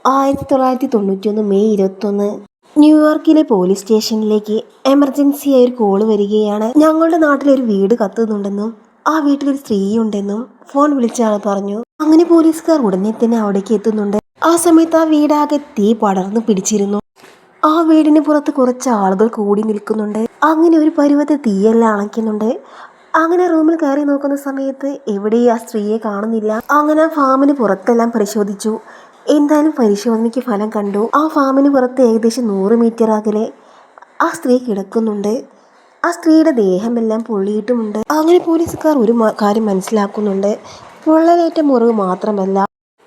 1991 May 21 ന്യൂയോർക്കിലെ police സ്റ്റേഷനിലേക്ക് എമർജൻസിയായി ഒരു കോള് വരികയാണ്. ഞങ്ങളുടെ നാട്ടിലൊരു വീട് കത്തുന്നുണ്ടെന്നും ആ വീട്ടിലൊരു സ്ത്രീയുണ്ടെന്നും ഫോൺ വിളിച്ച ആൾ പറഞ്ഞു. അങ്ങനെ പോലീസുകാർ ഉടനെ തന്നെ അവിടേക്ക് എത്തുന്നുണ്ട്. ആ സമയത്ത് ആ വീടാകെ തീ പടർന്നു പിടിച്ചിരുന്നു. ആ വീടിന് പുറത്ത് കുറച്ച് ആളുകൾ കൂടി നിൽക്കുന്നുണ്ട്. അങ്ങനെ ഒരു പരുവത്തിൽ തീയെല്ലാം അണയ്ക്കുന്നുണ്ട്. അങ്ങനെ റൂമിൽ കയറി നോക്കുന്ന സമയത്ത് എവിടെയും ആ സ്ത്രീയെ കാണുന്നില്ല. അങ്ങനെ ആ ഫാമിന് പുറത്തെല്ലാം പരിശോധിച്ചു. എന്തായാലും പരിശോധനയ്ക്ക് ഫലം കണ്ടു. ആ ഫാമിന് പുറത്ത് ഏകദേശം 100 മീറ്റർ അകലെ ആ സ്ത്രീ കിടക്കുന്നുണ്ട്. ആ സ്ത്രീയുടെ ദേഹമെല്ലാം പൊള്ളിയിട്ടുമുണ്ട്. അങ്ങനെ പോലീസുകാർ ഒരു കാര്യം മനസ്സിലാക്കുന്നുണ്ട്. പൊള്ളലേറ്റ മുറിവ് മാത്രമല്ല,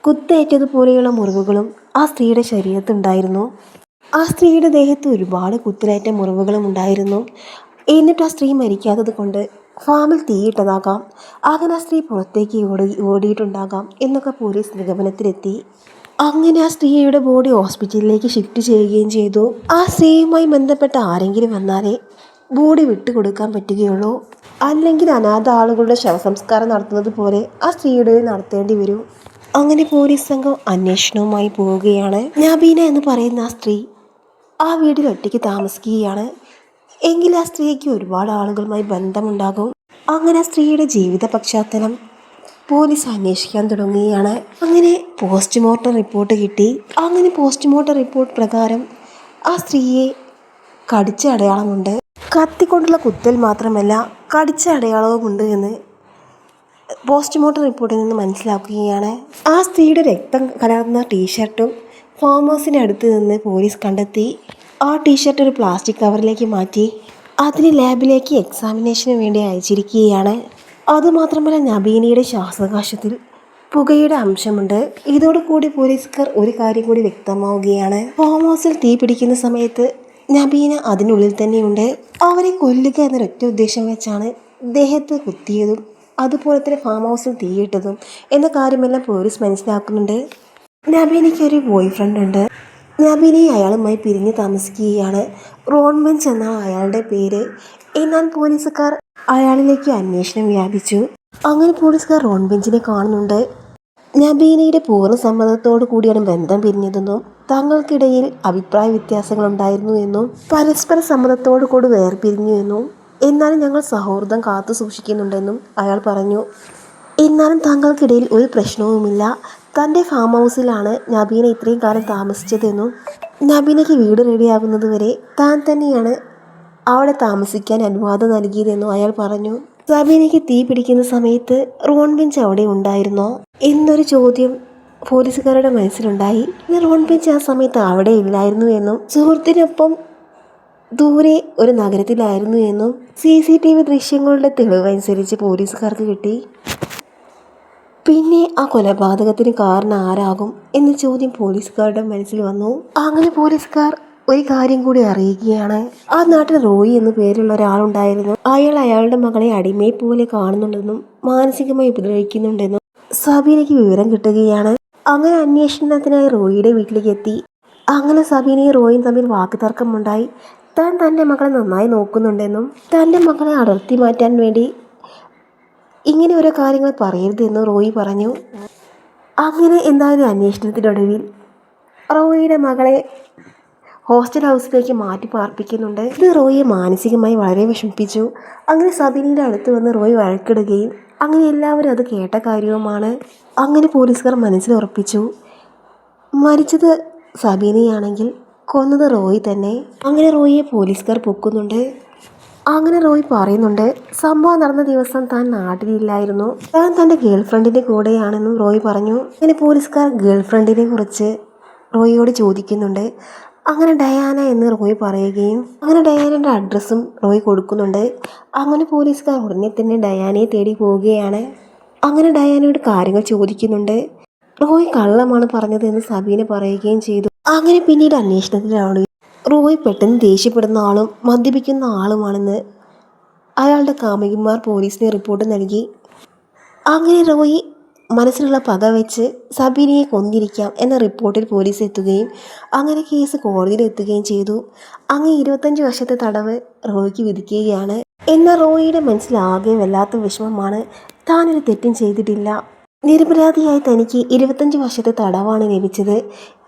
കുത്തേറ്റതുപോലെയുള്ള മുറിവുകളും ആ സ്ത്രീയുടെ ശരീരത്തുണ്ടായിരുന്നു. ആ സ്ത്രീയുടെ ദേഹത്ത് ഒരുപാട് കുത്തിലേറ്റ മുറിവുകളും ഉണ്ടായിരുന്നു. എന്നിട്ട് ആ സ്ത്രീ മരിക്കാത്തത് കൊണ്ട് ഫാമിൽ തീയിട്ടതാകാം. അങ്ങനെ ആ സ്ത്രീ പുറത്തേക്ക് ഓടിയിട്ടുണ്ടാകാം എന്നൊക്കെ പോലീസ് നിഗമനത്തിലെത്തി. അങ്ങനെ ആ സ്ത്രീയുടെ ബോഡി ഹോസ്പിറ്റലിലേക്ക് ഷിഫ്റ്റ് ചെയ്യുകയും ചെയ്തു. ആ സ്ത്രീയുമായി ബന്ധപ്പെട്ട ആരെങ്കിലും വന്നാലേ ബോഡി വിട്ടുകൊടുക്കാൻ പറ്റുകയുള്ളൂ. അല്ലെങ്കിൽ അനാഥ ആളുകളുടെ ശവസംസ്കാരം നടത്തുന്നത് പോലെ ആ സ്ത്രീയുടെ നടത്തേണ്ടി വരും. അങ്ങനെ പോലീസ് സംഘം അന്വേഷണവുമായി പോവുകയാണ്. നബീന എന്ന് പറയുന്ന ആ സ്ത്രീ ആ വീട്ടിൽ ഒറ്റയ്ക്ക് താമസിക്കുകയാണ്. എങ്കിൽ ആ സ്ത്രീക്ക് ഒരുപാട് ആളുകളുമായി ബന്ധമുണ്ടാകും. അങ്ങനെ ആ സ്ത്രീയുടെ ജീവിത പശ്ചാത്തലം പോലീസ് അന്വേഷിക്കാൻ തുടങ്ങുകയാണ്. അങ്ങനെ പോസ്റ്റ്മോർട്ടം റിപ്പോർട്ട് കിട്ടി. അങ്ങനെ പോസ്റ്റ്മോർട്ടം റിപ്പോർട്ട് പ്രകാരം ആ സ്ത്രീയെ കടിച്ച അടയാളമുണ്ട്. കത്തിക്കൊണ്ടുള്ള കുത്തൽ മാത്രമല്ല, കടിച്ച അടയാളവുമുണ്ട് എന്ന് പോസ്റ്റ്മോർട്ടം റിപ്പോർട്ടിൽ നിന്ന് മനസ്സിലാക്കുകയാണ്. ആ സ്ത്രീയുടെ രക്തം കലർന്ന ടീഷർട്ടും ഫാം ഹൗസിൻ്റെ അടുത്ത് നിന്ന് പോലീസ് കണ്ടെത്തി. ആ ടീഷർട്ട് ഒരു പ്ലാസ്റ്റിക് കവറിലേക്ക് മാറ്റി അതിന് ലാബിലേക്ക് എക്സാമിനേഷന് വേണ്ടി അയച്ചിരിക്കുകയാണ്. അതുമാത്രമല്ല, നബീനയുടെ ശ്വാസകോശത്തിൽ പുകയുടെ അംശമുണ്ട്. ഇതോടുകൂടി പോലീസുകാർ ഒരു കാര്യം കൂടി വ്യക്തമാവുകയാണ്. ഫാം ഹൗസിൽ തീ പിടിക്കുന്ന സമയത്ത് നബീന അതിനുള്ളിൽ തന്നെയുണ്ട്. അവരെ കൊല്ലുക എന്നൊരൊറ്റ ഉദ്ദേശം വെച്ചാണ് ദേഹത്ത് കുത്തിയതും അതുപോലെ തന്നെ ഫാം ഹൗസിൽ തീയിട്ടതും എന്ന കാര്യമെല്ലാം പോലീസ് മനസ്സിലാക്കുന്നുണ്ട്. നബീനയ്ക്ക് ഒരു ബോയ് ഫ്രണ്ട് ഉണ്ട്. നബീനയെ അയാളുമായി പിരിഞ്ഞ് താമസിക്കുകയാണ്. റോൺ ബെഞ്ച് എന്നാണ് അയാളുടെ പേര്. എന്നാൽ പോലീസുകാർ അയാളിലേക്ക് അന്വേഷണം വ്യാപിച്ചു. അങ്ങനെ പോലീസുകാർ റോൺ ബെഞ്ചിനെ കാണുന്നുണ്ട്. നബീനയുടെ പൂർണ്ണ സമ്മതത്തോടു കൂടിയാണ് ബന്ധം പിരിഞ്ഞതെന്നും തങ്ങൾക്കിടയിൽ അഭിപ്രായ വ്യത്യാസങ്ങളുണ്ടായിരുന്നു എന്നും പരസ്പര സമ്മതത്തോടു കൂടി വേർപിരിഞ്ഞു എന്നും എന്നാലും ഞങ്ങൾ സൗഹൃദം കാത്തു സൂക്ഷിക്കുന്നുണ്ടെന്നും അയാൾ പറഞ്ഞു. എന്നാലും തങ്ങൾക്കിടയിൽ ഒരു പ്രശ്നവുമില്ല. തൻ്റെ ഫാം ഹൗസിലാണ് നബീന ഇത്രയും കാലം താമസിച്ചതെന്നും നബീനയ്ക്ക് വീട് റെഡിയാകുന്നത് വരെ താൻ തന്നെയാണ് അവിടെ താമസിക്കാൻ അനുവാദം നൽകിയതെന്നും അയാൾ പറഞ്ഞു. നബീനയ്ക്ക് തീ പിടിക്കുന്ന സമയത്ത് റോൺ ബെഞ്ച് അവിടെ ഉണ്ടായിരുന്നോ എന്നൊരു ചോദ്യം പോലീസുകാരുടെ മനസ്സിലുണ്ടായി. റോൺ ബെഞ്ച് ആ സമയത്ത് അവിടെ ഇല്ലായിരുന്നു എന്നും സുഹൃത്തിനൊപ്പം ദൂരെ ഒരു നഗരത്തിലായിരുന്നു എന്നും CCTV ദൃശ്യങ്ങളുടെ തെളിവനുസരിച്ച് പോലീസുകാർക്ക് കിട്ടി. പിന്നെ ആ കൊലപാതകത്തിന് കാരണം ആരാകും എന്ന ചോദ്യം പോലീസുകാരുടെ മനസ്സിൽ വന്നു. അങ്ങനെ പോലീസുകാർ ഒരു കാര്യം കൂടി അറിയുകയാണ്. ആ നാട്ടിൽ റോയി എന്നു പേരുള്ള ഒരാളുണ്ടായിരുന്നു. അയാൾ അയാളുടെ മകളെ അടിമയെ പോലെ കാണുന്നുണ്ടെന്നും മാനസികമായി ഉപദ്രവിക്കുന്നുണ്ടെന്നും സബീനയ്ക്ക് വിവരം കിട്ടുകയാണ്. അങ്ങനെ അന്വേഷണത്തിനായി റോയിയുടെ വീട്ടിലേക്ക് എത്തി. അങ്ങനെ സബീനയും റോയും തമ്മിൽ വാക്കുതർക്കമുണ്ടായി. താൻ തൻ്റെ മകളെ നന്നായി നോക്കുന്നുണ്ടെന്നും തൻ്റെ മകളെ അടർത്തി മാറ്റാൻ വേണ്ടി ഇങ്ങനെ ഓരോ കാര്യങ്ങൾ പറയരുതെന്ന് റോയി പറഞ്ഞു. അങ്ങനെ എന്തായാലും അന്വേഷണത്തിനൊടുവിൽ റോയിയുടെ മകളെ ഹോസ്റ്റൽ ഹൗസിലേക്ക് മാറ്റി പാർപ്പിക്കുന്നുണ്ട്. ഇത് റോയിയെ മാനസികമായി വളരെ വിഷമിപ്പിച്ചു. അങ്ങനെ സബീനയുടെ അടുത്ത് വന്ന് റോയി വഴക്കിടുകയും അങ്ങനെ എല്ലാവരും അത് കേട്ട കാര്യവുമാണ്. അങ്ങനെ പോലീസുകാർ മനസ്സിൽ ഉറപ്പിച്ചു, മരിച്ചത് സബീനയാണെങ്കിൽ കൊന്നത് റോയി തന്നെ. അങ്ങനെ റോയിയെ പോലീസുകാർ പൊക്കുന്നുണ്ട്. അങ്ങനെ റോയി പറയുന്നുണ്ട്, സംഭവം നടന്ന ദിവസം താൻ നാട്ടിലില്ലായിരുന്നു, താൻ തൻ്റെ ഗേൾഫ്രണ്ടിൻ്റെ കൂടെയാണെന്നും റോയി പറഞ്ഞു. അങ്ങനെ പോലീസുകാർ ഗേൾഫ്രണ്ടിനെ കുറിച്ച് റോയിയോട് ചോദിക്കുന്നുണ്ട്. അങ്ങനെ ഡയാന എന്ന് റോയി പറയുകയും അങ്ങനെ ഡയാനയുടെ അഡ്രസ്സും റോയി കൊടുക്കുന്നുണ്ട്. അങ്ങനെ പോലീസുകാർ ഉടനെ തന്നെ ഡയാനയെ തേടി പോവുകയാണ്. അങ്ങനെ ഡയാനയോട് കാര്യങ്ങൾ ചോദിക്കുന്നുണ്ട്. റോയി കള്ളമാണ് പറഞ്ഞത് എന്ന് സബീന പറയുകയും ചെയ്തു. അങ്ങനെ പിന്നീട് അന്വേഷണത്തിലാണ് റോയി പെട്ടെന്ന് ദേഷ്യപ്പെടുന്ന ആളും മദ്യപിക്കുന്ന ആളുമാണെന്ന് അയാളുടെ കാമുകിമാർ പോലീസിന് റിപ്പോർട്ട് നൽകി. അങ്ങനെ റോയി മനസ്സിലുള്ള പക വെച്ച് സബീനയെ കൊന്നിരിക്കാം എന്ന റിപ്പോർട്ടിൽ പോലീസ് എത്തുകയും അങ്ങനെ കേസ് കോടതിയിൽ എത്തുകയും ചെയ്തു. അങ്ങനെ 25 വർഷത്തെ തടവ് റോയിക്ക് വിധിക്കുകയാണ്. എന്നാൽ റോയിയുടെ മനസ്സിലാകെ വല്ലാത്ത വിഷമമാണ്. താനൊരു തെറ്റും ചെയ്തിട്ടില്ല, നിരപരാധിയായ തനിക്ക് 25 വർഷത്തെ തടവാണ് ലഭിച്ചത്.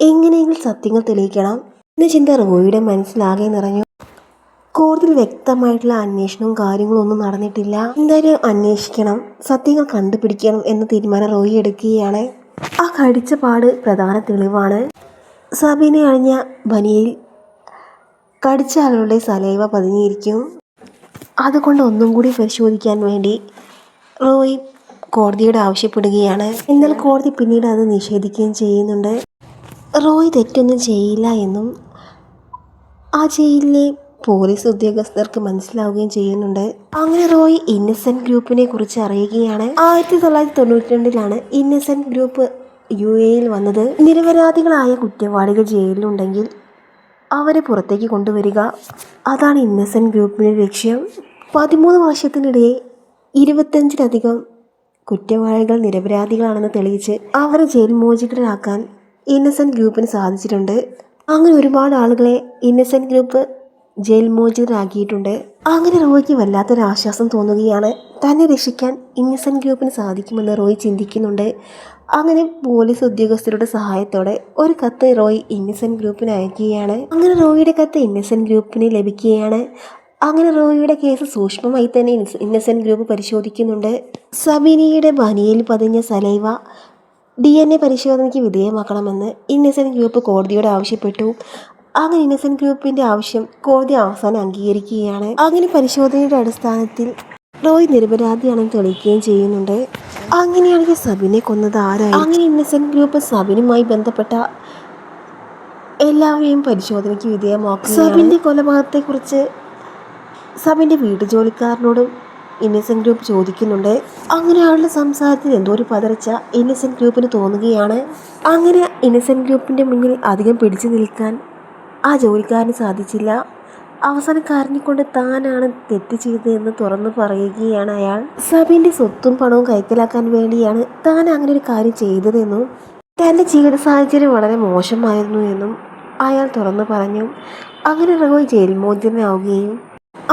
എങ്ങനെയെങ്കിലും സത്യങ്ങൾ തെളിയിക്കണം എന്ന ചിന്ത റോയിയുടെ മനസ്സിലാകെ നിറഞ്ഞു. കോടതിയിൽ വ്യക്തമായിട്ടുള്ള അന്വേഷണവും കാര്യങ്ങളും ഒന്നും നടന്നിട്ടില്ല. എന്തായാലും അന്വേഷിക്കണം, സത്യങ്ങൾ കണ്ടുപിടിക്കണം എന്ന തീരുമാനം റോയി എടുക്കുകയാണ്. ആ കടിച്ച പാട് പ്രധാന തെളിവാണ്. സബീനെ അണിഞ്ഞ ബനിയയിൽ കടിച്ച ആളുകളുടെ സലൈവ പതിഞ്ഞിരിക്കും. അതുകൊണ്ട് ഒന്നും കൂടി പരിശോധിക്കാൻ വേണ്ടി റോയി കോടതിയോട് ആവശ്യപ്പെടുകയാണ്. എന്നാൽ കോടതി പിന്നീട് അത് നിഷേധിക്കുകയും ചെയ്യുന്നുണ്ട്. റോയി തെറ്റൊന്നും ചെയ്യില്ല എന്നും ആ ജയിലിലെ പോലീസ് ഉദ്യോഗസ്ഥർക്ക് മനസ്സിലാവുകയും ചെയ്യുന്നുണ്ട്. അങ്ങനെ റോയി ഇന്നസെന്റ് ഗ്രൂപ്പിനെ കുറിച്ച് അറിയുകയാണ്. 1992 ഇന്നസെന്റ് ഗ്രൂപ്പ് UAE വന്നത്. നിരപരാധികളായ കുറ്റവാളികൾ ജയിലിലുണ്ടെങ്കിൽ അവരെ പുറത്തേക്ക് കൊണ്ടുവരിക, അതാണ് ഇന്നസെന്റ് ഗ്രൂപ്പിന്റെ ലക്ഷ്യം. 13 വർഷത്തിനിടെ 25-ലധികം കുറ്റവാളികൾ നിരപരാധികളാണെന്ന് തെളിയിച്ച് അവരെ ജയിൽ മോചിതരാക്കാൻ ഇന്നസെന്റ് ഗ്രൂപ്പിന് സാധിച്ചിട്ടുണ്ട്. അങ്ങനെ ഒരുപാട് ആളുകളെ ഇന്നസെന്റ് ഗ്രൂപ്പ് ജയിൽ മോചിതരാക്കിയിട്ടുണ്ട്. അങ്ങനെ റോയിക്ക് വല്ലാത്തൊരാശ്വാസം തോന്നുകയാണ്. തന്നെ രക്ഷിക്കാൻ ഇന്നസെന്റ് ഗ്രൂപ്പിന് സാധിക്കുമെന്ന് റോയി ചിന്തിക്കുന്നുണ്ട്. അങ്ങനെ പോലീസ് ഉദ്യോഗസ്ഥരുടെ സഹായത്തോടെ ഒരു കത്ത് റോയി ഇന്നസെന്റ് ഗ്രൂപ്പിന് അയക്കുകയാണ്. അങ്ങനെ റോയിയുടെ കത്ത് ഇന്നസെന്റ് ഗ്രൂപ്പിന് ലഭിക്കുകയാണ്. അങ്ങനെ റോയിയുടെ കേസ് സൂക്ഷ്മമായി തന്നെ ഇന്നസെന്റ് ഗ്രൂപ്പ് പരിശോധിക്കുന്നുണ്ട്. സബീനയുടെ ബനിയയിൽ പതിഞ്ഞ സലൈവ DNA പരിശോധനയ്ക്ക് വിധേയമാക്കണമെന്ന് ഇന്നസെന്റ് ഗ്രൂപ്പ് കോടതിയോട് ആവശ്യപ്പെട്ടു. അങ്ങനെ ഇന്നസെന്റ് ഗ്രൂപ്പിന്റെ ആവശ്യം കോടതി അവസാനം അംഗീകരിക്കുകയാണ്. അങ്ങനെ പരിശോധനയുടെ അടിസ്ഥാനത്തിൽ റോയ് നിരപരാധിയാണെന്ന് തെളിയിക്കുകയും ചെയ്യുന്നുണ്ട്. അങ്ങനെയാണെങ്കിൽ സബിനെ കൊന്നത് ആരായി? അങ്ങനെ ഇന്നസെന്റ് ഗ്രൂപ്പ് സബിനുമായി ബന്ധപ്പെട്ട എല്ലാവരെയും പരിശോധനയ്ക്ക് വിധേയമാക്കുക. സബിന്റെ കൊലപാതകത്തെക്കുറിച്ച് സബിന്റെ വീട്ടുജോലിക്കാരനോടും ഇന്നസെന്റ് ഗ്രൂപ്പ് ചോദിക്കുന്നുണ്ട്. അങ്ങനെ ആളുടെ സംസാരത്തിൽ എന്തോ ഒരു പതർച്ച ഇന്നസെന്റ് ഗ്രൂപ്പിന് തോന്നുകയാണ്. അങ്ങനെ ഇന്നസെന്റ് ഗ്രൂപ്പിന്റെ മുന്നിൽ അധികം പിടിച്ചു നിൽക്കാൻ ആ ജോലിക്കാരന് സാധിച്ചില്ല. അവസാനം കരഞ്ഞുകൊണ്ട് താനാണ് തെറ്റ് ചെയ്തതെന്ന് തുറന്നു പറയുകയാണ് അയാൾ. സബിന്റെ സ്വത്തും പണവും കൈക്കലാക്കാൻ വേണ്ടിയാണ് താൻ അങ്ങനെ ഒരു കാര്യം ചെയ്തതെന്നും തൻ്റെ ജീവിത സാഹചര്യം വളരെ മോശമായിരുന്നു എന്നും അയാൾ തുറന്നു പറഞ്ഞു. അങ്ങനെ റോയ് ജയിൽ മോചിതനാവുകയും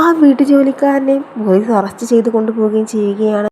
ആ വീട്ടുജോലിക്കാരനെ പോലീസ് അറസ്റ്റ് ചെയ്ത് കൊണ്ടുപോവുകയും ചെയ്യുകയാണ്.